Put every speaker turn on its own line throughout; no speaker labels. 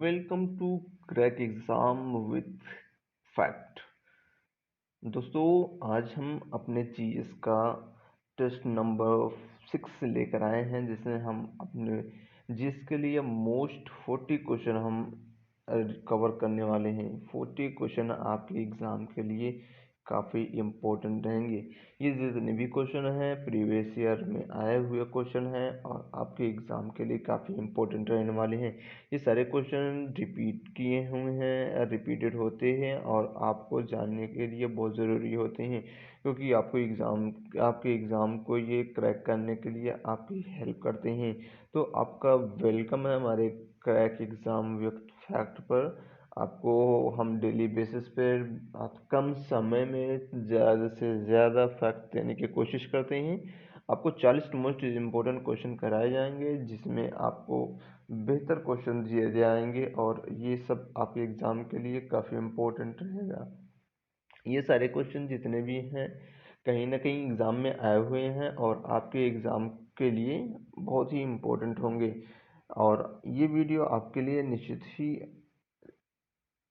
Welcome to crack exam with fact. दोस्तों, आज हम अपने जीएस का टेस्ट नंबर 6 लेकर आए हैं, जिसमें हम अपने जीएस के लिए मोस्ट 40 क्वेश्चन हम कवर करने वाले हैं। 40 क्वेश्चन आपके एग्ज़ाम के लिए काफ़ी इम्पोर्टेंट रहेंगे। ये जितने भी क्वेश्चन हैं प्रीवियस ईयर में आए हुए क्वेश्चन हैं और आपके एग्ज़ाम के लिए काफ़ी इम्पोर्टेंट रहने वाले हैं। ये सारे क्वेश्चन रिपीट किए हुए हैं, रिपीटेड होते हैं और आपको जानने के लिए बहुत ज़रूरी होते हैं, क्योंकि आपके एग्ज़ाम को ये क्रैक करने के लिए आपकी हेल्प करते हैं। तो आपका वेलकम है हमारे क्रैक एग्ज़ाम विद फैक्ट पर। आपको हम डेली बेसिस पे कम समय में ज़्यादा से ज़्यादा फैक्ट देने की कोशिश करते हैं। आपको 40 मोस्ट इम्पोर्टेंट क्वेश्चन कराए जाएंगे, जिसमें आपको बेहतर क्वेश्चन दिए जाएंगे और ये सब आपके एग्ज़ाम के लिए काफ़ी इम्पोर्टेंट रहेगा। ये सारे क्वेश्चन जितने भी हैं कहीं ना कहीं एग्ज़ाम में आए हुए हैं और आपके एग्ज़ाम के लिए बहुत ही इम्पोर्टेंट होंगे। और ये वीडियो आपके लिए निश्चित ही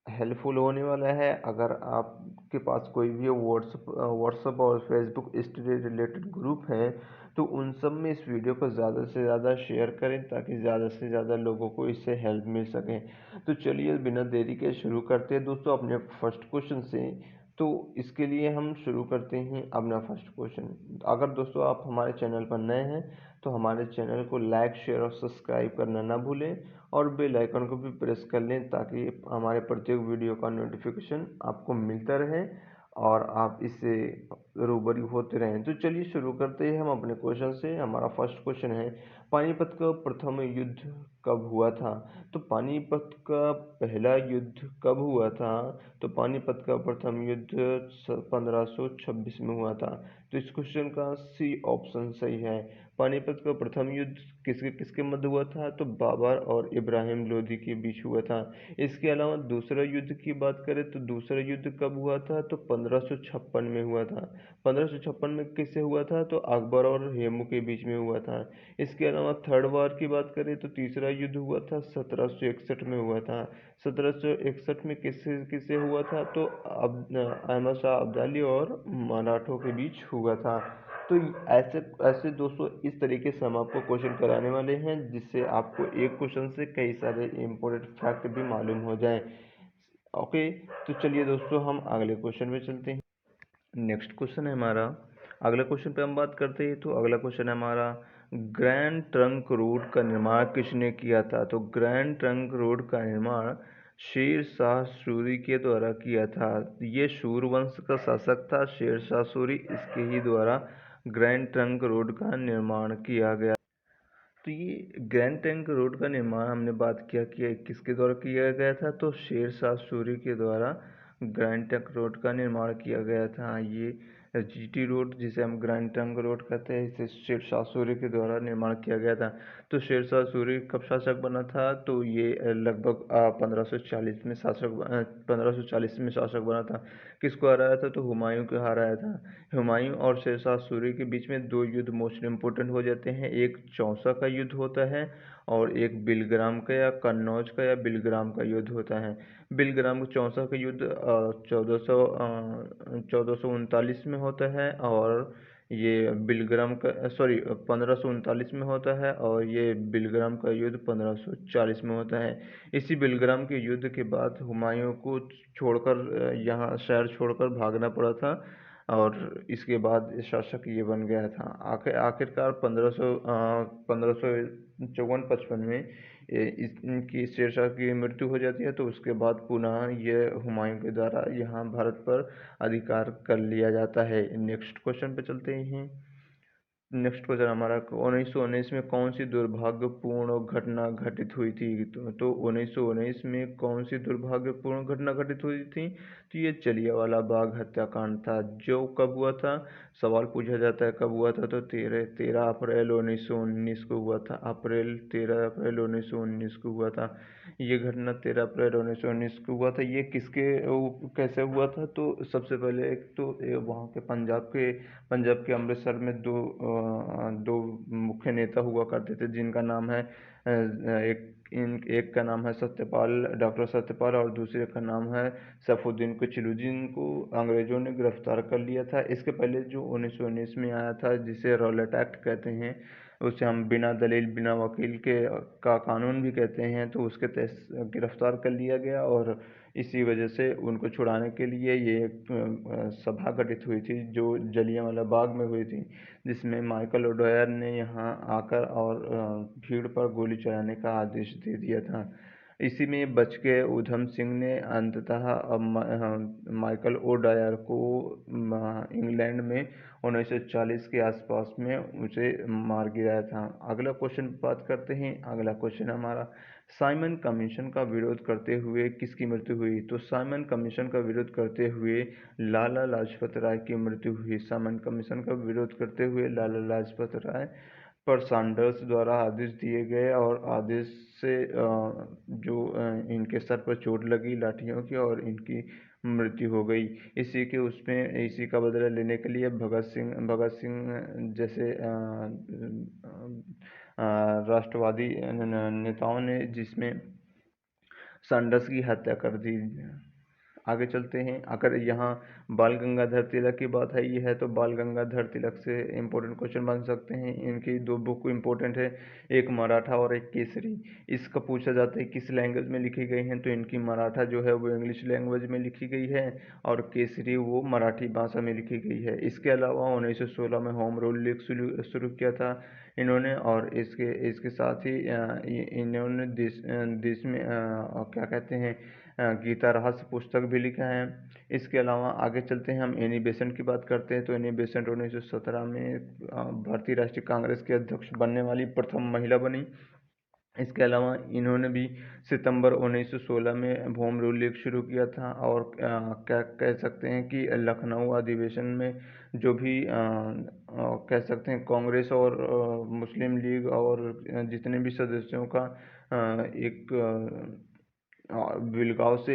हेल्पफुल होने वाला है। अगर आपके पास कोई भी व्हाट्सएप और फेसबुक स्टडी रिलेटेड ग्रुप हैं, तो उन सब में इस वीडियो को ज़्यादा से ज़्यादा शेयर करें, ताकि ज़्यादा से ज़्यादा लोगों को इससे हेल्प मिल सके। तो चलिए बिना देरी के शुरू करते हैं दोस्तों अपने फर्स्ट क्वेश्चन से। तो इसके लिए हम शुरू करते हैं अपना फर्स्ट क्वेश्चन। अगर दोस्तों आप हमारे चैनल पर नए हैं, तो हमारे चैनल को लाइक, शेयर और सब्सक्राइब करना ना भूलें और बेल आइकन को भी प्रेस कर लें, ताकि हमारे प्रत्येक वीडियो का नोटिफिकेशन आपको मिलता रहे और आप इससे रूबरू होते रहें। तो चलिए शुरू करते हैं हम अपने क्वेश्चन से। हमारा फर्स्ट क्वेश्चन है, पानीपत का प्रथम युद्ध कब हुआ था? तो पानीपत का पहला युद्ध कब हुआ था? तो पानीपत का प्रथम युद्ध 1526 में हुआ था। तो इस क्वेश्चन का सी ऑप्शन सही है। पानीपत का प्रथम युद्ध किसके किसके मध्य हुआ था? तो बाबर और इब्राहिम लोदी के बीच हुआ था। इसके अलावा दूसरा युद्ध की बात करें तो दूसरा युद्ध कब हुआ था? तो 1556 में हुआ था। 1556 में किससे हुआ था? तो अकबर और हेमू के बीच में हुआ था। इसके अलावा थर्ड वार की बात करें तो तीसरा युद्ध हुआ था 1761 में हुआ था। 1761 में किससे किससे हुआ था? तो अहमद शाह अब्दाली और मराठों के बीच हुआ था। तो ऐसे ऐसे दोस्तों इस तरीके से हम आपको क्वेश्चन कराने वाले हैं, जिससे आपको एक क्वेश्चन से कई सारे इम्पोर्टेंट फैक्ट भी मालूम हो जाए। ओके, तो चलिए दोस्तों हम अगले क्वेश्चन पे चलते हैं। नेक्स्ट क्वेश्चन है हमारा, अगला क्वेश्चन पे हम बात करते हैं। तो अगला क्वेश्चन है हमारा, ग्रैंड ट्रंक रोड का निर्माण किसने किया था? तो ग्रैंड ट्रंक रोड का निर्माण शेर शाह सूरी के द्वारा किया था। ये सूर वंश का शासक था शेर शाह सूरी, इसके ही द्वारा ग्रैंड ट्रंक रोड का निर्माण किया गया। तो ये ग्रैंड ट्रंक रोड का निर्माण हमने बात किया कि किसके द्वारा किया गया था? तो शेर शाह सूरी के द्वारा ग्रैंड ट्रंक रोड का निर्माण किया गया था। ये जीटी रोड, जिसे हम ग्रैंड ट्रंक रोड कहते हैं, इसे शेर शाह सूरी के द्वारा निर्माण किया गया था। तो शेर शाह सूरी कब शासक बना था? तो ये लगभग 1540 में शासक बना था। किसको हराया था? तो हुमायूं को हराया था। हुमायूं और शेर शाह सूरी के बीच में दो युद्ध मोस्ट इम्पोर्टेंट हो जाते हैं। एक चौसा का युद्ध होता है और एक बिलग्राम का या कन्नौज का या बिलग्राम का युद्ध होता है। बिलग्राम चौसा का युद्ध 1439 में होता है और ये बिलग्राम का 1539 में होता है और ये बिलग्राम का युद्ध 1540 में होता है। इसी बिलग्राम के युद्ध के बाद हुमायूं को छोड़कर यहाँ शहर छोड़कर भागना पड़ा था और इसके बाद शासक ये बन गया था। आखिरकार 1554-55 में इनकी शेरशाह की मृत्यु हो जाती है। तो उसके बाद पुनः ये हुमायूं के द्वारा यहाँ भारत पर अधिकार कर लिया जाता है। नेक्स्ट क्वेश्चन पे चलते हैं। नेक्स्ट क्वेश्चन हमारा, 1919 में कौन सी दुर्भाग्यपूर्ण घटना घटित हुई थी? तो 1919 में कौन सी दुर्भाग्यपूर्ण घटना घटित हुई थी? तो ये जलियांवाला बाग हत्याकांड था। जो कब हुआ था? सवाल पूछा जाता है कब हुआ था, तो 13 अप्रैल 1919 को हुआ था। 13 अप्रैल 1919 को हुआ था। ये घटना 13 अप्रैल 1919 को हुआ था। ये कैसे हुआ था? तो सबसे पहले एक तो वहाँ के पंजाब के अमृतसर में दो मुख्य नेता हुआ करते थे, जिनका नाम है एक एक का नाम है सत्यपाल, डॉक्टर सत्यपाल, और दूसरे का नाम है सैफुद्दीन कोचलू, जिनको अंग्रेजों ने गिरफ्तार कर लिया था। इसके पहले जो 1919 में आया था, जिसे रॉलेट एक्ट कहते हैं, उसे हम बिना दलील बिना वकील के का कानून भी कहते हैं, तो उसके तहत गिरफ्तार कर लिया गया। और इसी वजह से उनको छुड़ाने के लिए ये एक सभा गठित हुई थी, जो जलियांवाला बाग में हुई थी, जिसमें माइकल ओडोयर ने यहाँ आकर और भीड़ पर गोली चलाने का आदेश दे दिया था। इसी में बच के उधम सिंह ने अंततः माइकल ओडायर को इंग्लैंड में 1940 के आसपास में उसे मार गिराया था। अगला क्वेश्चन बात करते हैं। अगला क्वेश्चन हमारा, साइमन कमीशन का विरोध करते हुए किसकी मृत्यु हुई? तो साइमन कमीशन का विरोध करते हुए लाला लाजपत राय की मृत्यु हुई। साइमन कमीशन का विरोध करते हुए लाला लाजपत राय पर सैंडर्स द्वारा आदेश दिए गए, और आदेश से इनके सर पर चोट लगी लाठियों की, और इनकी मृत्यु हो गई। इसी का बदला लेने के लिए भगत सिंह जैसे राष्ट्रवादी नेताओं ने जिसमें सैंडर्स की हत्या कर दी। आगे चलते हैं। अगर यहाँ बाल गंगाधर तिलक की बात है, ये है, तो बाल गंगाधर तिलक से इम्पोर्टेंट क्वेश्चन बन सकते हैं। इनकी दो बुक इम्पोर्टेंट है, एक मराठा और एक केसरी। इसका पूछा जाता है किस लैंग्वेज में लिखी गई हैं, तो इनकी मराठा जो है वो इंग्लिश लैंग्वेज में लिखी गई है, और केसरी वो मराठी भाषा में लिखी गई है। इसके अलावा 1916 में होम रूल लीग शुरू किया था इन्होंने, और इसके साथ ही इन्होंने देश में क्या कहते हैं, गीता रहस्य पुस्तक भी लिखा है। इसके अलावा आगे चलते हैं, हम एनी बेसेंट की बात करते हैं। तो एनी बेसेंट 1917 में भारतीय राष्ट्रीय कांग्रेस के अध्यक्ष बनने वाली प्रथम महिला बनी। इसके अलावा इन्होंने भी सितंबर 1916 में होम रूल लीग शुरू किया था, और क्या कह सकते हैं कि लखनऊ अधिवेशन में जो भी कह सकते हैं कांग्रेस और मुस्लिम लीग और जितने भी सदस्यों का एक विलगाव से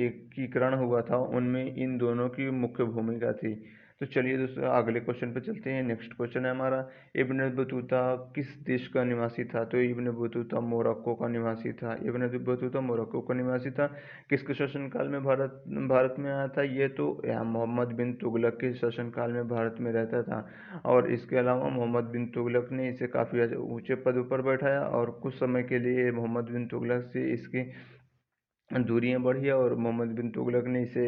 एकीकरण हुआ था, उनमें इन दोनों की मुख्य भूमिका थी। तो चलिए दोस्तों, अगले क्वेश्चन पर चलते हैं। नेक्स्ट क्वेश्चन है हमारा, इब्न बतूता किस देश का निवासी था? तो इब्न बतूता मोरक्को का निवासी था। इब्न बतूता मोरक्को का निवासी था। किसके शासनकाल में भारत में आया था? ये तो मोहम्मद बिन तुगलक के शासनकाल में भारत में रहता था। और इसके अलावा मोहम्मद बिन तुगलक ने इसे काफ़ी ऊंचे पद पर बैठाया, और कुछ समय के लिए मोहम्मद बिन तुगलक से इसकी दूरियां बढ़ी, और मोहम्मद बिन तुगलक ने इसे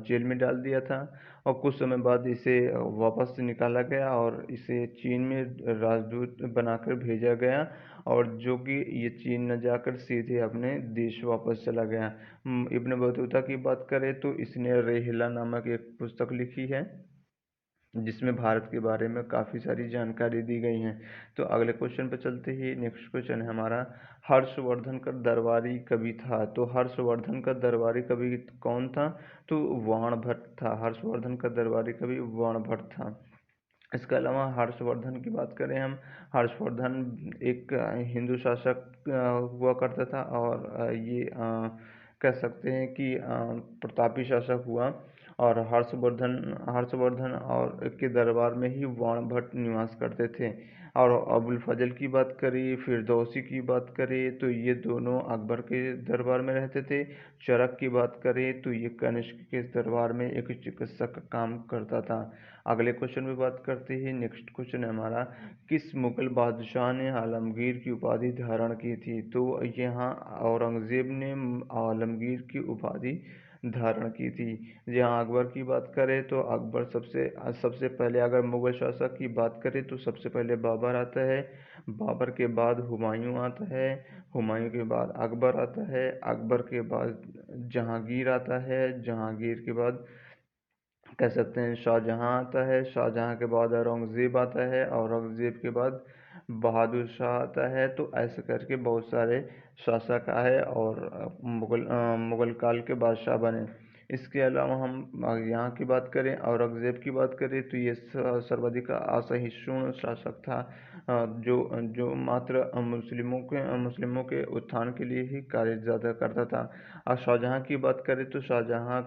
जेल में डाल दिया था। और कुछ समय बाद इसे वापस से निकाला गया, और इसे चीन में राजदूत बनाकर भेजा गया, और जो कि ये चीन न जाकर सीधे अपने देश वापस चला गया। इब्न बतूता की बात करें तो इसने रेहला नामक एक पुस्तक लिखी है, जिसमें भारत के बारे में काफ़ी सारी जानकारी दी गई है। तो अगले क्वेश्चन पर चलते ही। नेक्स्ट क्वेश्चन है हमारा, हर्षवर्धन का दरबारी कवि था? तो हर्षवर्धन का दरबारी कवि कौन था? तो वाणभट्ट था। हर्षवर्धन का दरबारी कवि वाणभट्ट था। इसके अलावा हर्षवर्धन की बात करें हम, हर्षवर्धन एक हिंदू शासक हुआ करता था, और ये कह सकते हैं कि प्रतापी शासक हुआ। और हर्षवर्धन और के दरबार में ही वाणभट्ट निवास करते थे। और अबुल फजल की बात करें, फिरदौसी की बात करें, तो ये दोनों अकबर के दरबार में रहते थे। चरक की बात करें तो ये कनिष्क के दरबार में एक चिकित्सक का काम करता था। अगले क्वेश्चन में बात करते हैं। नेक्स्ट क्वेश्चन है हमारा, किस मुगल बादशाह ने आलमगीर की उपाधि धारण की थी? तो यहाँ औरंगजेब ने आलमगीर की उपाधि धारण की थी। यहाँ अकबर की बात करें तो अकबर सबसे पहले, अगर मुगल शासक की बात करें तो सबसे पहले बाबर आता है। बाबर के बाद हुमायूं आता है। हुमायूं के बाद अकबर आता है। अकबर के बाद जहांगीर आता है। जहांगीर के बाद कह सकते हैं शाहजहां आता है। शाहजहां के बाद औरंगजेब आता है। औरंगजेब के बाद बहादुर शाह आता है। तो ऐसे करके बहुत सारे शासक आए, और मुगल काल के बादशाह बने। इसके अलावा हम यहाँ की बात करें, औरंगजेब की बात करें, तो ये सर्वाधिक असहिष्णु शासक था। जो जो मात्र मुस्लिमों के उत्थान के लिए ही कार्य ज़्यादा करता था। और शाहजहाँ की बात करें तो शाहजहाँ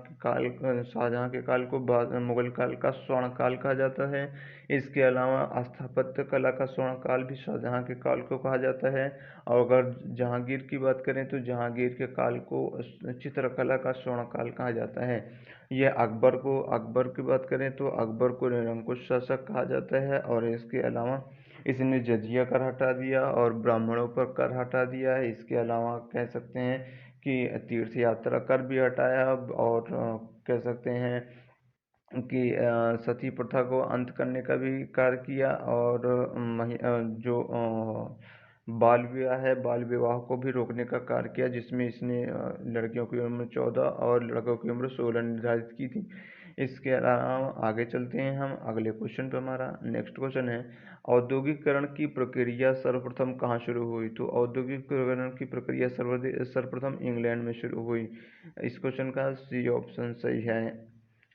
के काल को मुगल काल का स्वर्ण काल कहा जाता है। इसके अलावा स्थापत्य कला का स्वर्ण काल भी शाहजहाँ के काल को कहा जाता है। और अगर जहांगीर की बात करें तो जहांगीर के काल को चित्रकला का स्वर्ण काल कहा जाता है। यह अकबर की बात करें तो अकबर को निरंकुश शासक कहा जाता है। और इसके अलावा इसने जजिया कर हटा दिया और ब्राह्मणों पर कर हटा दिया है। इसके अलावा कह सकते हैं कि तीर्थ यात्रा कर भी हटाया। और कह सकते हैं कि सती प्रथा को अंत करने का भी कार्य किया। और जो बाल विवाह को भी रोकने का कार्य किया, जिसमें इसने लड़कियों की उम्र 14 और लड़कों की उम्र 16 निर्धारित की थी। इसके अलावा आगे चलते हैं हम अगले क्वेश्चन पे। हमारा नेक्स्ट क्वेश्चन है, औद्योगिकरण की प्रक्रिया सर्वप्रथम कहाँ शुरू हुई? तो औद्योगिकरण की प्रक्रिया सर्वप्रथम इंग्लैंड में शुरू हुई। इस क्वेश्चन का सी ऑप्शन सही है।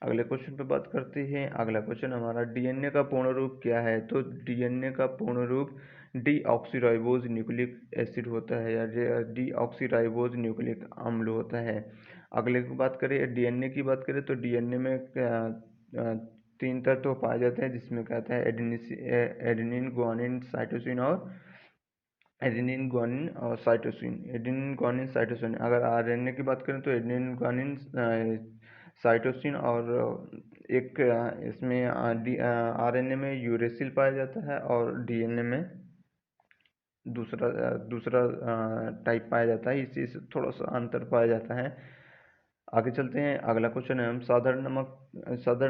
अगले क्वेश्चन पे बात करते हैं। अगला क्वेश्चन हमारा, डीएनए का पूर्ण रूप क्या है? तो डीएनए का पूर्ण रूप डीऑक्सीराइबोज न्यूक्लिक एसिड होता है या डीऑक्सीराइबोज न्यूक्लिक अम्ल होता है। अगले की बात करें, डीएनए की बात करें तो डीएनए में तीन तत्व पाए जाते हैं, जिसमें कहते हैं एडेनिन, गुआनिन, साइटोसिन और एडेनिन गुआनिन साइटोसिन। अगर आरएनए की बात करें तो एडेनिन गुआनिन साइटोसिन। और एक इसमें आरएनए में यूरेसिल पाया जाता है और डीएनए में दूसरा टाइप पाया जाता है। इसी से थोड़ा सा अंतर पाया जाता है। आगे चलते हैं। अगला क्वेश्चन है, हम साधारण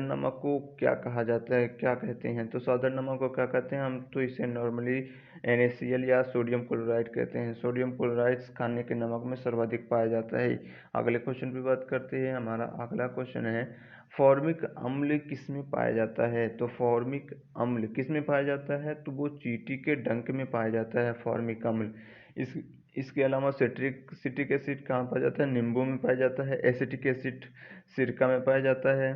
नमक को क्या कहा जाता है, क्या कहते हैं? तो साधारण नमक को क्या कहते हैं? हम तो इसे नॉर्मली NaCl या सोडियम क्लोराइड कहते हैं। सोडियम क्लोराइड खाने के नमक में सर्वाधिक पाया जाता है। अगले क्वेश्चन पे बात करते हैं। हमारा अगला क्वेश्चन है, फॉर्मिक अम्ल किस में पाया जाता है? तो फॉर्मिक अम्ल किस में पाया जाता है? तो वो चींटी के डंक में पाया जाता है फॉर्मिक अम्ल। इस इसके अलावा सिट्रिक एसिड कहाँ पाया जाता है? नींबू में पाया जाता है। एसिटिक एसिड सिरका में पाया जाता है।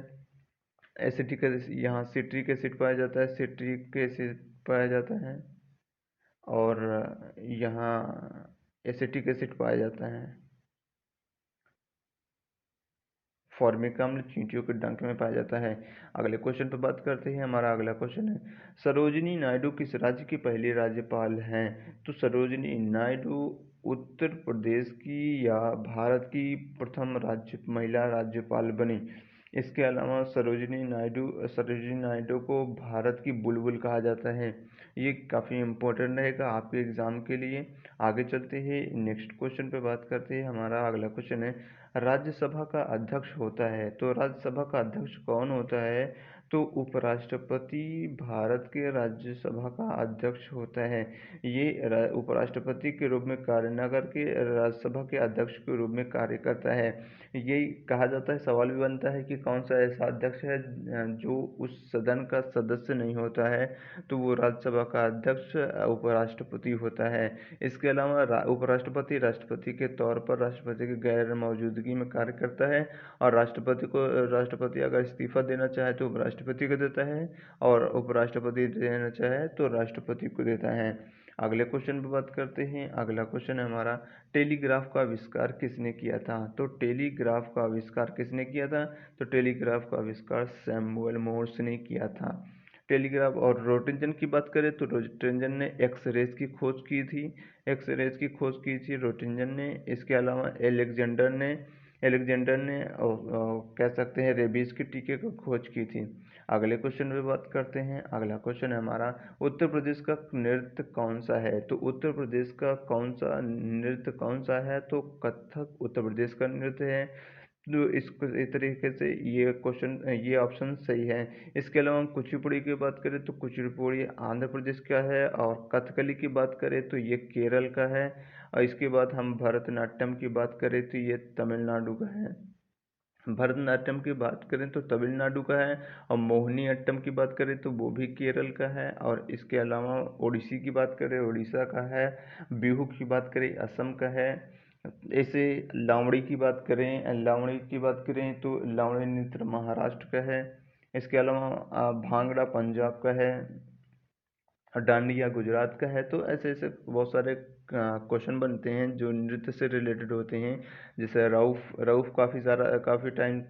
यहाँ सिट्रिक एसिड पाया जाता है, सिट्रिक एसिड पाया जाता है। और यहाँ एसिटिक एसिड पाया जाता है। फॉर्मिक अम्ल चींटियों के डंक में पाया जाता है। अगले क्वेश्चन पर बात करते हैं। हमारा अगला क्वेश्चन है, सरोजिनी नायडू किस राज्य की पहली राज्यपाल हैं? तो सरोजिनी नायडू उत्तर प्रदेश की या भारत की प्रथम महिला राज्यपाल बनी। इसके अलावा सरोजिनी नायडू को भारत की बुलबुल कहा जाता है। ये काफ़ी इम्पोर्टेंट रहेगा आपके एग्ज़ाम के लिए। आगे चलते हैं, नेक्स्ट क्वेश्चन पे बात करते हैं। हमारा अगला क्वेश्चन है, राज्यसभा का अध्यक्ष होता है। तो राज्यसभा का अध्यक्ष कौन होता है? तो उपराष्ट्रपति भारत के राज्यसभा का अध्यक्ष होता है। ये उपराष्ट्रपति के रूप में कार्य न करके राज्यसभा के अध्यक्ष के रूप में कार्य करता है। यही कहा जाता है, सवाल भी बनता है कि कौन सा ऐसा अध्यक्ष है जो उस सदन का सदस्य नहीं होता है? तो वो राज्यसभा का अध्यक्ष उपराष्ट्रपति होता है। इसके अलावा उपराष्ट्रपति राष्ट्रपति के तौर पर राष्ट्रपति की गैर मौजूदगी में कार्य करता है। और राष्ट्रपति अगर इस्तीफा देना चाहे तो उपराष्ट्रपति को देता है, और उपराष्ट्रपति देना चाहे तो राष्ट्रपति को देता है। अगले क्वेश्चन पर बात करते हैं। अगला क्वेश्चन है हमारा, टेलीग्राफ का आविष्कार किसने किया था? तो टेलीग्राफ का आविष्कार किसने किया था? तो टेलीग्राफ का आविष्कार सैमुअल मोर्स ने किया था। टेलीग्राफ। और रोटेंजन की बात करें तो रोटेंजन ने एक्सरेज की खोज की थी। रोटेंजन ने। इसके अलावा एलेक्जेंडर ने कह सकते हैं रेबीज के टीके की खोज की थी। अगले क्वेश्चन पे बात करते हैं। अगला क्वेश्चन है हमारा, उत्तर प्रदेश का नृत्य कौन सा है? तो उत्तर प्रदेश का नृत्य कौन सा है? तो कथक उत्तर प्रदेश का नृत्य है। तो इस तरीके से ये ऑप्शन सही है। इसके अलावा हम कुचिपुड़ी की बात करें तो कुचिपुड़ी आंध्र प्रदेश का है। और कथकली की बात करें तो ये केरल का है। और इसके बाद हम भरतनाट्यम की बात करें तो ये तमिलनाडु का है। भरतनाट्यम की बात करें तो तमिलनाडु का है। और मोहिनी अट्टम की बात करें तो वो भी केरल का है। और इसके अलावा ओडिसी की बात करें उड़ीसा का है। बिहू की बात करें असम का है। ऐसे लावणी की बात करें तो लावणी नृत्य महाराष्ट्र का है। इसके अलावा भांगड़ा पंजाब का है। डांडिया गुजरात का है। तो ऐसे ऐसे बहुत सारे क्वेश्चन बनते हैं जो नृत्य से रिलेटेड होते हैं। जैसे रऊफ रऊफ काफ़ी टाइम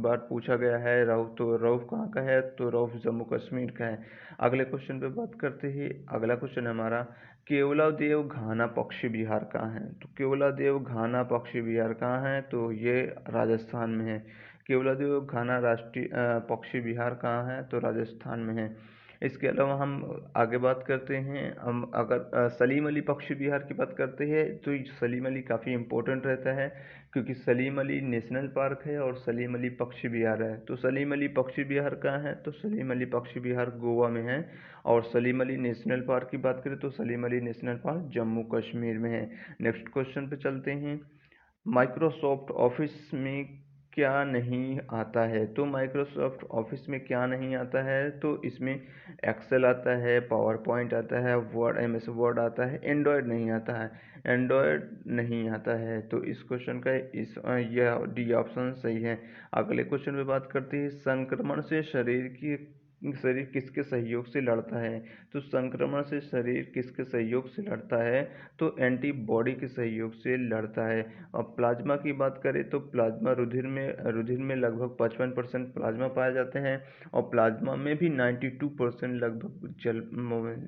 बाद पूछा गया है। रऊफ कहाँ का है? तो रऊफ जम्मू कश्मीर का है। अगले क्वेश्चन पे बात करते ही अगला क्वेश्चन है हमारा, केवलादेव घाना पक्षी विहार कहाँ है? तो केवलादेव घाना पक्षी विहार कहाँ है? तो ये राजस्थान में है। केवलादेव घाना राष्ट्रीय पक्षी विहार कहाँ है? तो राजस्थान में है। इसके अलावा हम आगे बात करते हैं। हम अगर सलीम अली पक्षी विहार की बात करते हैं तो सलीम अली काफ़ी इम्पोर्टेंट रहता है, क्योंकि सलीम अली नेशनल पार्क है और सलीम अली पक्षी विहार है। तो सलीम अली पक्षी विहार कहाँ है? तो सलीम अली पक्षी विहार गोवा में है। और सलीम अली नेशनल पार्क की बात करें तो सलीम अली नेशनल पार्क जम्मू कश्मीर में है। नेक्स्ट क्वेश्चन पे चलते हैं। माइक्रोसॉफ्ट ऑफिस में क्या नहीं आता है? तो माइक्रोसॉफ्ट ऑफिस में क्या नहीं आता है? तो इसमें एक्सेल आता है, पावर पॉइंट आता है, वर्ड एमएस वर्ड आता है, एंड्रॉयड नहीं आता है। एंड्रॉयड नहीं आता है। तो इस क्वेश्चन का यह डी ऑप्शन सही है। अगले क्वेश्चन पे बात करते हैं, संक्रमण से शरीर किसके सहयोग से लड़ता है? तो संक्रमण से शरीर किसके सहयोग से लड़ता है? तो एंटीबॉडी के सहयोग से लड़ता है। और प्लाज्मा की बात करें तो प्लाज्मा रुधिर में लगभग 55% प्लाज्मा पाए जाते हैं। और प्लाज्मा में भी 92% लगभग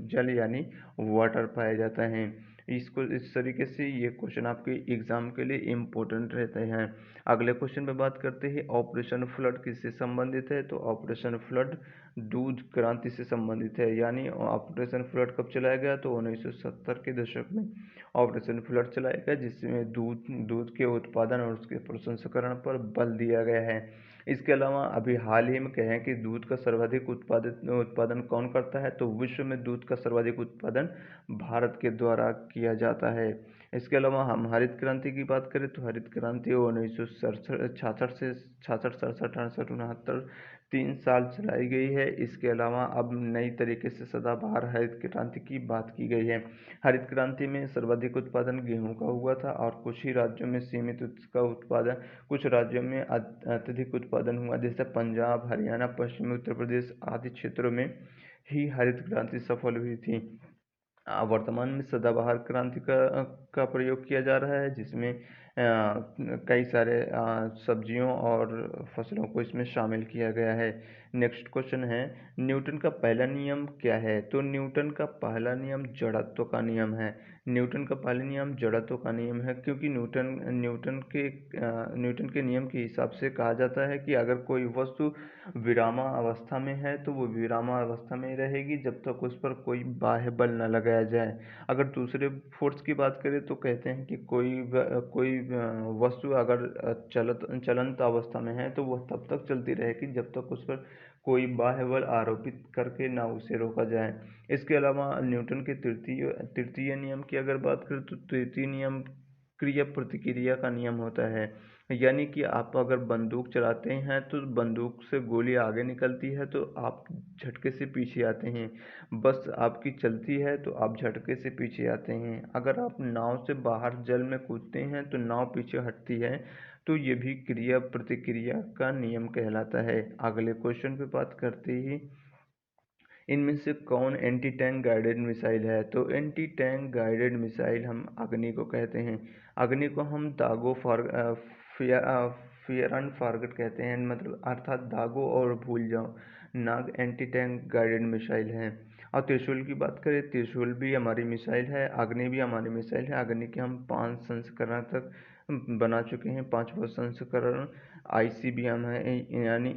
जल यानी वाटर पाया जाता है। इसको इस तरीके से ये क्वेश्चन आपके एग्जाम के लिए इम्पोर्टेंट रहते हैं। अगले क्वेश्चन पे बात करते हैं, ऑपरेशन फ्लड किससे संबंधित है? तो ऑपरेशन फ्लड दूध क्रांति से संबंधित है। यानी ऑपरेशन फ्लड कब चलाया गया? तो 1970 के दशक में ऑपरेशन फ्लड चलाया गया, जिसमें दूध दूध के उत्पादन और उसके प्रसंस्करण पर बल दिया गया है। इसके अलावा अभी हाल ही में कहें कि दूध का सर्वाधिक उत्पादन कौन करता है? तो विश्व में दूध का सर्वाधिक उत्पादन भारत के द्वारा किया जाता है। इसके अलावा हम हरित क्रांति की बात करें तो हरित क्रांति 1967 से 66, 67, 68, 69 3 साल चलाई गई है। इसके अलावा अब नई तरीके से सदाबहार हरित क्रांति की बात की गई है। हरित क्रांति में सर्वाधिक उत्पादन गेहूं का हुआ था और कुछ ही राज्यों में सीमित उसका उत्पादन, कुछ राज्यों में अत्यधिक उत्पादन हुआ, जैसे पंजाब, हरियाणा, पश्चिमी उत्तर प्रदेश आदि क्षेत्रों में ही हरित क्रांति सफल हुई थी। वर्तमान में सदाबहार क्रांति का प्रयोग किया जा रहा है, जिसमें कई सारे सब्जियों और फसलों को इसमें शामिल किया गया है। नेक्स्ट क्वेश्चन है, न्यूटन का पहला नियम क्या है? तो न्यूटन का पहला नियम जड़त्व का नियम है। न्यूटन का पहला नियम जड़त्व का नियम है, क्योंकि न्यूटन के नियम के हिसाब से कहा जाता है कि अगर कोई वस्तु विरामावस्था में है तो वो विरामावस्था में ही रहेगी जब तक उस पर कोई बाह्य बल न लगाया जाए। अगर दूसरे फोर्स की बात करें तो कहते हैं कि कोई वस्तु अगर चलंत अवस्था में है तो वह तब तक चलती रहेगी जब तक उस पर कोई बाह्य बल आरोपित करके ना उसे रोका जाए। इसके अलावा न्यूटन के तृतीय नियम की अगर बात करें तो तृतीय नियम क्रिया प्रतिक्रिया का नियम होता है। यानी कि आप अगर बंदूक चलाते हैं तो बंदूक से गोली आगे निकलती है तो आप झटके से पीछे आते हैं। बस आपकी चलती है तो आप झटके से पीछे आते हैं। अगर आप नाव से बाहर जल में कूदते हैं तो नाव पीछे हटती है। तो ये भी क्रिया प्रतिक्रिया का नियम कहलाता है। अगले क्वेश्चन पे बात करते ही, इनमें से कौन एंटी टैंक गाइडेड मिसाइल है? तो एंटी टैंक गाइडेड मिसाइल हम अग्नि को कहते हैं। अग्नि को हम दागो फियर एंड फॉरगेट कहते हैं, मतलब अर्थात दागो और भूल जाओ नाग एंटी टैंक गाइडेड मिसाइल है। और त्रिशूल की बात करें, त्रिशूल भी हमारी मिसाइल है, अग्नि भी हमारी मिसाइल है। अग्नि के हम 5 संस्करण तक बना चुके हैं। 5वां संस्करण आईसीबीएम है, यानी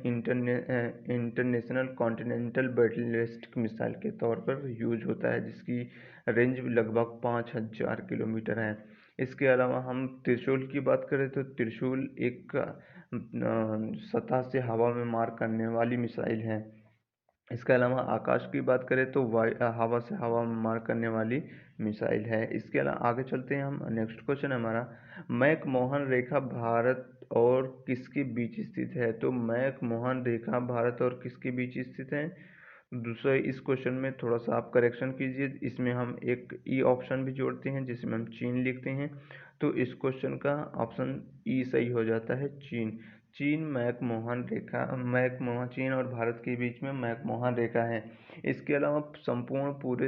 इंटरनेशनल कॉन्टिनेंटल बैलिस्टिक मिसाइल के तौर पर यूज होता है, जिसकी रेंज लगभग 5000 किलोमीटर है। इसके अलावा हम त्रिशूल की बात करें तो त्रिशूल एक सतह से हवा में मार करने वाली मिसाइल है। इसके अलावा आकाश की बात करें तो हवा से हवा में मार करने वाली मिसाइल है। इसके अलावा आगे चलते हैं हम। नेक्स्ट क्वेश्चन हमारा, मैक-मोहन रेखा भारत और किसके बीच स्थित है? तो मैक-मोहन रेखा भारत और किसके बीच स्थित है? दूसरा, इस क्वेश्चन में थोड़ा सा आप करेक्शन कीजिए, इसमें हम एक ई ऑप्शन भी जोड़ते हैं जिसमें हम चीन लिखते हैं। तो इस क्वेश्चन का ऑप्शन ई सही हो जाता है, चीन। चीन मैकमोहन रेखा, मैकमोहन चीन और भारत के बीच में मैकमोहन रेखा है। इसके अलावा संपूर्ण पूरे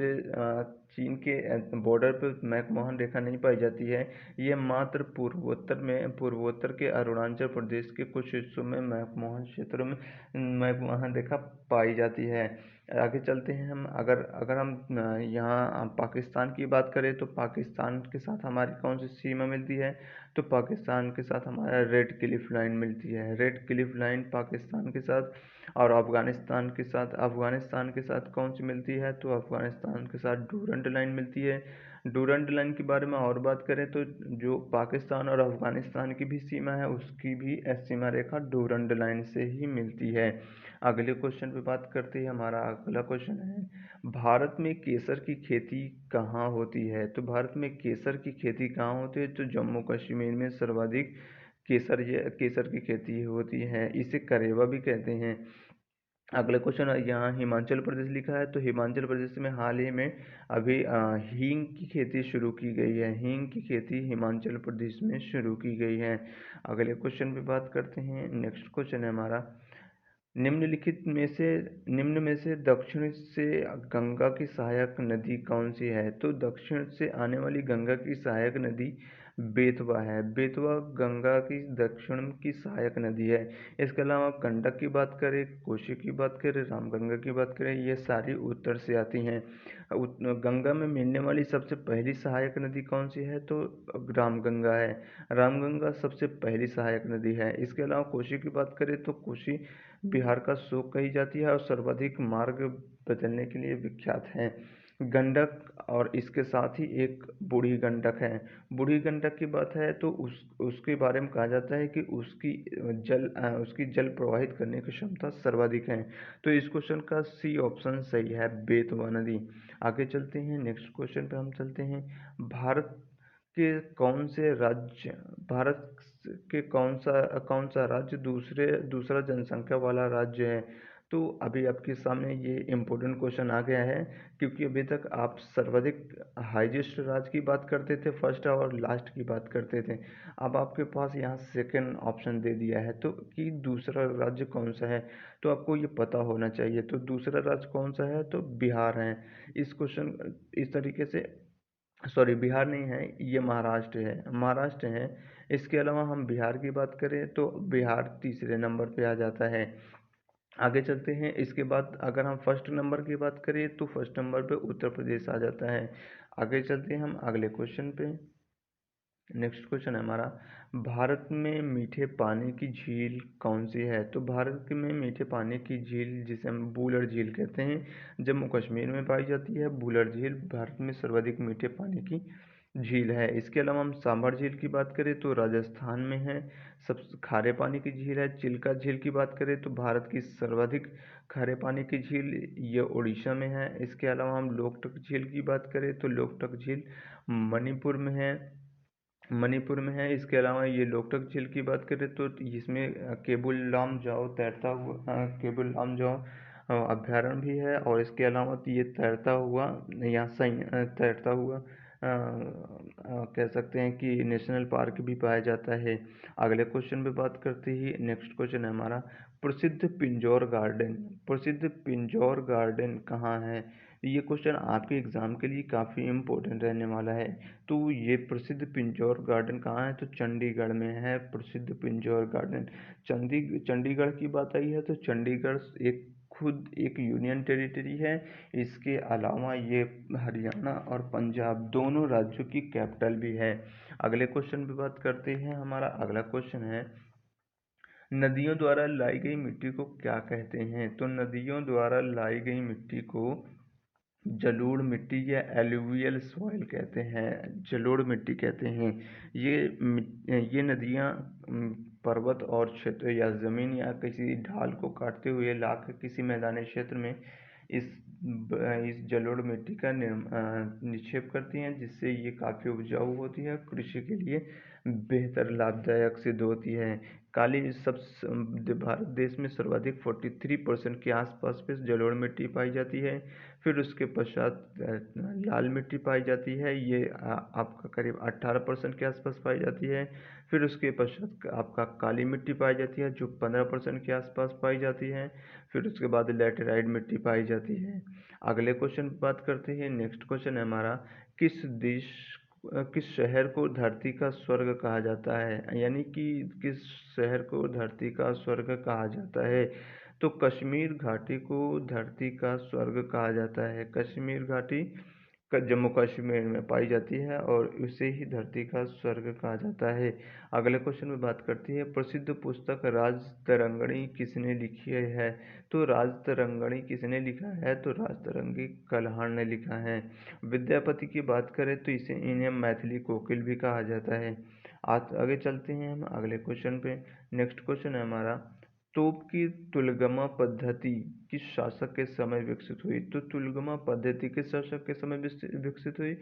चीन के बॉर्डर पर मैकमोहन रेखा नहीं पाई जाती है। ये मात्र पूर्वोत्तर के अरुणाचल प्रदेश के कुछ हिस्सों में मैकमोहन क्षेत्रों में मैकमोहन रेखा पाई जाती है। आगे चलते हैं हम। अगर अगर हम यहाँ पाकिस्तान की बात करें तो पाकिस्तान के साथ हमारी कौन सी सीमा मिलती है? तो पाकिस्तान के साथ हमारा रेड क्लिफ लाइन मिलती है। रेड क्लिफ लाइन पाकिस्तान के साथ। और अफगानिस्तान के साथ कौन सी मिलती है? तो अफगानिस्तान के साथ डूरंड लाइन मिलती है। डूरंड लाइन के बारे में और बात करें तो जो पाकिस्तान और अफगानिस्तान की भी सीमा है उसकी भी सीमा रेखा डूरंड लाइन से ही मिलती है। अगले क्वेश्चन पे बात करते हैं। हमारा अगला क्वेश्चन है, भारत में केसर की खेती कहाँ होती है? तो भारत में केसर की खेती कहाँ होती है? तो जम्मू कश्मीर में सर्वाधिक केसर की खेती होती है। इसे करेवा भी कहते हैं। अगला क्वेश्चन यहाँ हिमाचल प्रदेश लिखा है, तो हिमाचल प्रदेश में हाल ही में अभी हींग की खेती शुरू की गई है। हींग की खेती हिमाचल प्रदेश में शुरू की गई है। अगले क्वेश्चन पे बात करते हैं। नेक्स्ट क्वेश्चन है हमारा, निम्न में से दक्षिण से गंगा की सहायक नदी कौन सी है? तो दक्षिण से आने वाली गंगा की सहायक नदी बेतवा है। बेतवा गंगा की दक्षिण की सहायक नदी है। इसके अलावा गंडक की बात करें, कोसी की बात करें, रामगंगा की बात करें, ये सारी उत्तर से आती हैं। गंगा में मिलने वाली सबसे पहली सहायक नदी कौन सी है? तो रामगंगा है। रामगंगा सबसे पहली सहायक नदी है। इसके अलावा कोसी की बात करें तो कोसी बिहार का शोक कही जाती है और सर्वाधिक मार्ग बदलने के लिए विख्यात है। गंडक और इसके साथ ही एक बूढ़ी गंडक है। बूढ़ी गंडक की बात है तो उसके बारे में कहा जाता है कि उसकी जल प्रवाहित करने की क्षमता सर्वाधिक है। तो इस क्वेश्चन का सी ऑप्शन सही है, बेतवा नदी। आगे चलते हैं। नेक्स्ट क्वेश्चन पे हम चलते हैं। भारत के कौन से राज्य भारत के कौन सा राज्य दूसरा जनसंख्या वाला राज्य है? तो अभी आपके सामने ये इम्पोर्टेंट क्वेश्चन आ गया है, क्योंकि अभी तक आप सर्वाधिक हाईएस्ट राज्य की बात करते थे फर्स्ट और लास्ट की बात करते थे। अब आपके पास यहाँ सेकंड ऑप्शन दे दिया है तो कि दूसरा राज्य कौन सा है, तो आपको ये पता होना चाहिए। तो दूसरा राज्य कौन सा है? तो बिहार है। इस क्वेश्चन इस तरीके से, सॉरी बिहार नहीं है, ये महाराष्ट्र है। इसके अलावा हम बिहार की बात करें तो बिहार तीसरे नंबर पे आ जाता है। आगे चलते हैं। इसके बाद अगर हम फर्स्ट नंबर की बात करें तो फर्स्ट नंबर पे उत्तर प्रदेश आ जाता है। आगे चलते हैं हम अगले क्वेश्चन पे। नेक्स्ट क्वेश्चन है हमारा, भारत में मीठे पानी की झील कौन सी है? तो भारत में मीठे पानी की झील जिसे हम बूलर झील कहते हैं, जम्मू कश्मीर में पाई जाती है। बूलर झील भारत में सर्वाधिक मीठे पानी की झील है। इसके अलावा हम सांभर झील की बात करें तो राजस्थान में है। सब खारे पानी की झील है। चिल्का झील की बात करें तो भारत की सर्वाधिक खारे पानी की झील ये उड़ीसा में है। इसके अलावा हम लोकटक झील की बात करें तो लोकटक झील मणिपुर में है। इसके अलावा ये लोकटक झील की बात करें तो इसमें केबुल लामजाओ अभ्यारण्य भी है। और इसके अलावा ये तैरता हुआ कह सकते हैं कि नेशनल पार्क भी पाया जाता है। अगले क्वेश्चन पे बात करते ही नेक्स्ट क्वेश्चन है हमारा, प्रसिद्ध पिंजौर गार्डन कहाँ है? ये क्वेश्चन आपके एग्जाम के लिए काफ़ी इम्पोर्टेंट रहने वाला है। तो ये प्रसिद्ध पिंजौर गार्डन कहाँ है? तो चंडीगढ़ में है प्रसिद्ध पिंजौर गार्डन। चंडीगढ़ की बात आई है तो चंडीगढ़ खुद एक यूनियन टेरिटरी है। इसके अलावा ये हरियाणा और पंजाब दोनों राज्यों की कैपिटल भी है। अगले क्वेश्चन पे बात करते हैं। हमारा अगला क्वेश्चन है, नदियों द्वारा लाई गई मिट्टी को क्या कहते हैं? तो नदियों द्वारा लाई गई मिट्टी को जलोढ़ मिट्टी या एलुवियल सॉइल कहते हैं। जलोढ़ मिट्टी कहते हैं। ये नदियाँ पर्वत और क्षेत्र या ज़मीन या किसी ढाल को काटते हुए लाकर किसी मैदानी क्षेत्र में इस जलोढ़ मिट्टी का निक्षेप करती हैं, जिससे ये काफ़ी उपजाऊ होती है, कृषि के लिए बेहतर लाभदायक सिद्ध होती है। काली सब भारत देश में सर्वाधिक 43% के आसपास पे जलोढ़ मिट्टी पाई जाती है। फिर उसके पश्चात लाल मिट्टी पाई जाती है, ये आपका करीब 18% के आसपास पाई जाती है। फिर उसके पश्चात आपका काली मिट्टी पाई जाती है जो 15% के आसपास पाई जाती है। फिर उसके बाद लैटेराइट मिट्टी पाई जाती है। अगले क्वेश्चन पर बात करते हैं। नेक्स्ट क्वेश्चन है हमारा, किस देश किस शहर को धरती का स्वर्ग कहा जाता है, यानी कि किस शहर को धरती का स्वर्ग कहा जाता है। तो कश्मीर घाटी को धरती का स्वर्ग कहा जाता है। कश्मीर घाटी जम्मू कश्मीर में पाई जाती है और उसे ही धरती का स्वर्ग कहा जाता है। अगले क्वेश्चन में बात करती है, प्रसिद्ध पुस्तक राजतरंगिणी किसने लिखी है। तो राजतरंगिणी किसने लिखा है, तो राजतरंगी कल्हड़ ने लिखा है। विद्यापति की बात करें तो इन्हें मैथिली कोकिल भी कहा जाता है। आज आगे चलते हैं हम अगले क्वेश्चन पे। नेक्स्ट क्वेश्चन है हमारा, तोप की तुलगमा पद्धति किस शासक के समय विकसित हुई। तो तुलगमा पद्धति किस शासक के समय विकसित हुई,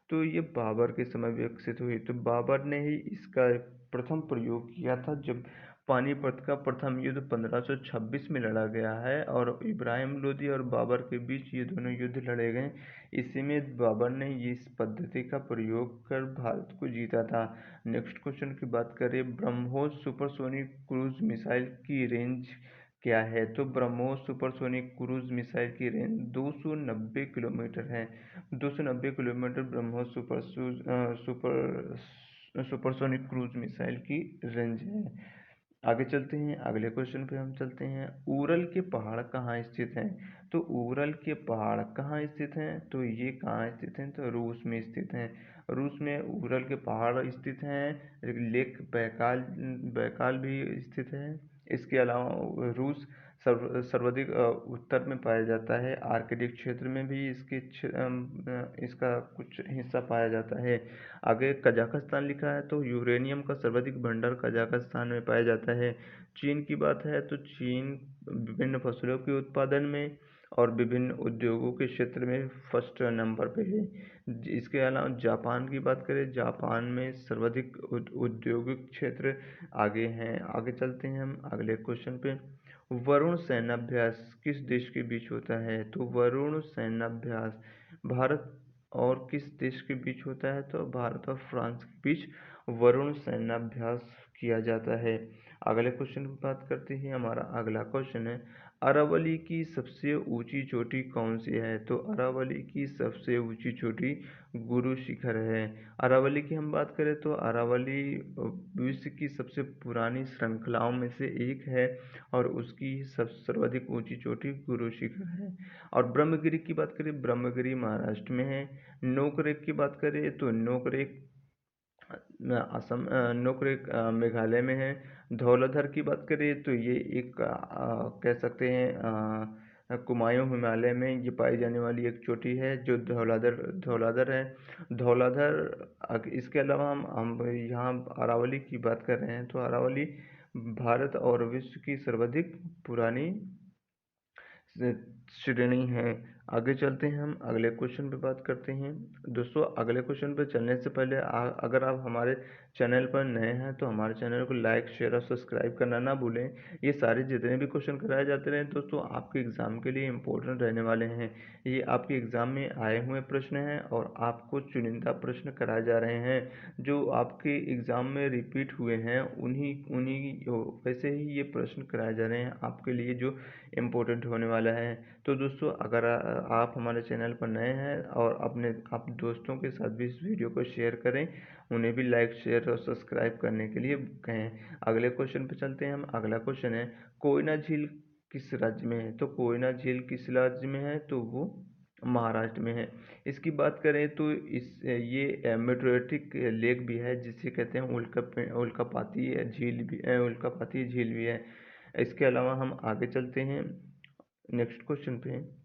तो ये बाबर के समय विकसित हुई। तो बाबर ने ही इसका प्रथम प्रयोग किया था जब पानीपत का प्रथम युद्ध 1526 में लड़ा गया है और इब्राहिम लोदी और बाबर के बीच ये दोनों युद्ध लड़े गए। इसी में बाबर ने इस पद्धति का प्रयोग कर भारत को जीता था। नेक्स्ट क्वेश्चन की बात करें, ब्रह्मोस सुपरसोनिक क्रूज मिसाइल की रेंज क्या है। तो ब्रह्मोस सुपरसोनिक क्रूज मिसाइल की रेंज 290 किलोमीटर है। 290 kilometre BrahMos supersonic cruise missile की रेंज है। आगे चलते हैं अगले क्वेश्चन पे हम चलते हैं, उरल के पहाड़ कहाँ स्थित हैं। तो उरल के पहाड़ कहाँ स्थित हैं, तो ये कहाँ स्थित हैं, तो रूस में स्थित हैं। रूस में उरल के पहाड़ स्थित हैं। लेक बैकाल बैकाल भी स्थित है। इसके अलावा रूस सर्वाधिक उत्तर में पाया जाता है। आर्कटिक क्षेत्र में भी इसका कुछ हिस्सा पाया जाता है। आगे कजाकिस्तान लिखा है, तो यूरेनियम का सर्वाधिक भंडार कजाकिस्तान में पाया जाता है। चीन की बात है तो चीन विभिन्न फसलों के उत्पादन में और विभिन्न उद्योगों के क्षेत्र में फर्स्ट नंबर पे है। इसके अलावा जापान की बात करें, जापान में सर्वाधिक औद्योगिक क्षेत्र आगे हैं। आगे चलते हैं हम अगले क्वेश्चन पे, वरुण सैन्याभ्यास किस देश के बीच होता है। तो वरुण सैन्याभ्यास भारत और किस देश के बीच होता है, तो भारत और फ्रांस के बीच वरुण सैन्याभ्यास किया जाता है। अगले क्वेश्चन की बात करते हैं। हमारा अगला क्वेश्चन है, अरावली की सबसे ऊंची चोटी कौन सी है। तो अरावली की सबसे ऊंची चोटी गुरु शिखर है। अरावली की हम बात करें तो अरावली विश्व की सबसे पुरानी श्रृंखलाओं में से एक है और उसकी सर्वाधिक ऊंची चोटी गुरु शिखर है। और ब्रह्मगिरी की बात करें, ब्रह्मगिरी महाराष्ट्र में है। नोकरेक की बात करें तो नोकरेक असम नोकरेक मेघालय में है। धौलाधर की बात करें तो ये एक कह सकते हैं कुमायूं हिमालय में ये पाई जाने वाली एक चोटी है जो धौलाधर धौलाधर है। धौलाधर इसके अलावा हम यहाँ अरावली की बात कर रहे हैं तो अरावली भारत और विश्व की सर्वाधिक पुरानी श्रेणी है। आगे चलते हैं हम अगले क्वेश्चन पे बात करते हैं। दोस्तों अगले क्वेश्चन पे चलने से पहले अगर आप हमारे चैनल पर नए हैं तो हमारे चैनल को लाइक शेयर और सब्सक्राइब करना ना भूलें। ये सारे जितने भी क्वेश्चन कराए जाते रहे दोस्तों आपके एग्ज़ाम के लिए इम्पोर्टेंट रहने वाले हैं। ये आपके एग्ज़ाम में आए हुए प्रश्न हैं और आपको चुनिंदा प्रश्न कराए जा रहे हैं जो आपके एग्ज़ाम में रिपीट हुए हैं। उन्हीं उन्हीं वैसे ही ये प्रश्न कराए जा रहे हैं आपके लिए जो इम्पोर्टेंट होने वाला है। तो दोस्तों अगर आप हमारे चैनल पर नए हैं और आप दोस्तों के साथ भी इस वीडियो को शेयर करें, उन्हें भी लाइक शेयर और सब्सक्राइब करने के लिए कहें। अगले क्वेश्चन पे चलते हैं हम। अगला क्वेश्चन है, कोयना झील किस राज्य में है। तो कोयना झील किस राज्य में है, तो वो महाराष्ट्र में है। इसकी बात करें तो ये मेट्रोटिक लेक भी है जिसे कहते हैं उल्कापाती झील भी है। इसके अलावा हम आगे चलते हैं नेक्स्ट क्वेश्चन पे,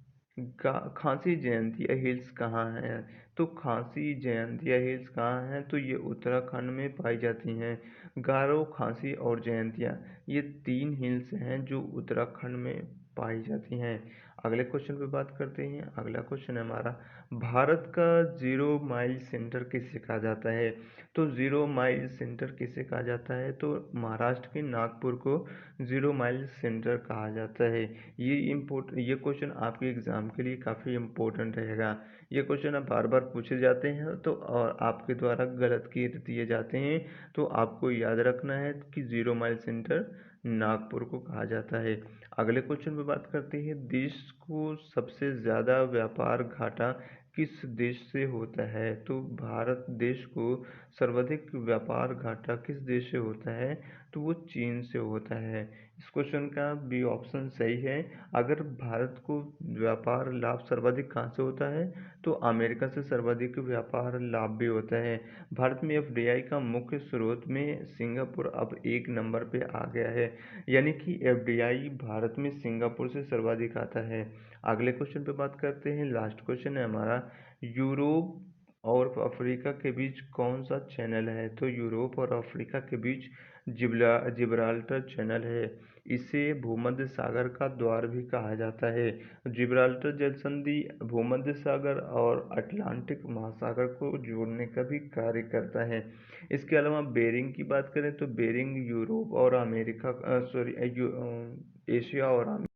खांसी जयंतिया हिल्स कहाँ है। तो खांसी जयंतिया हिल्स कहाँ है, तो ये उत्तराखंड में पाई जाती हैं। गारो, खांसी और जयंतिया ये तीन हिल्स हैं जो उत्तराखंड में पाई जाती हैं। अगले क्वेश्चन पे बात करते हैं। अगला क्वेश्चन है हमारा, भारत का जीरो माइल सेंटर किसे कहा जाता है? तो जीरो माइल सेंटर किसे कहा जाता है? तो महाराष्ट्र के नागपुर को जीरो माइल सेंटर कहा जाता है। ये क्वेश्चन आपके एग्जाम के लिए काफ़ी इम्पोर्टेंट रहेगा। ये क्वेश्चन अब बार बार पूछे जाते हैं तो और आपके द्वारा गलत किए दिए जाते हैं, तो आपको याद रखना है कि जीरो माइल सेंटर नागपुर को कहा जाता है। अगले क्वेश्चन पे बात करते हैं, देश को सबसे ज़्यादा व्यापार घाटा किस देश से होता है? तो भारत देश को सर्वाधिक व्यापार घाटा किस देश से होता है? तो वो चीन से होता है। इस क्वेश्चन का बी ऑप्शन सही है। अगर भारत को व्यापार लाभ सर्वाधिक कहाँ से होता है? तो अमेरिका से सर्वाधिक व्यापार लाभ भी होता है। भारत में एफडीआई का मुख्य स्रोत में सिंगापुर अब 1 नंबर पे आ गया है, यानी कि एफडीआई भारत में सिंगापुर से सर्वाधिक आता है। अगले क्वेश्चन पे बात करते हैं। लास्ट क्वेश्चन है हमारा, यूरोप और अफ्रीका के बीच कौन सा चैनल है? तो यूरोप और अफ्रीका के बीच जिब्राल्टर चैनल है। इसे भूमध्य सागर का द्वार भी कहा जाता है। जिब्राल्टर जल संधि भूमध्य सागर और अटलांटिक महासागर को जोड़ने का भी कार्य करता है। इसके अलावा बेरिंग की बात करें तो बेरिंग यूरोप और अमेरिका एशिया और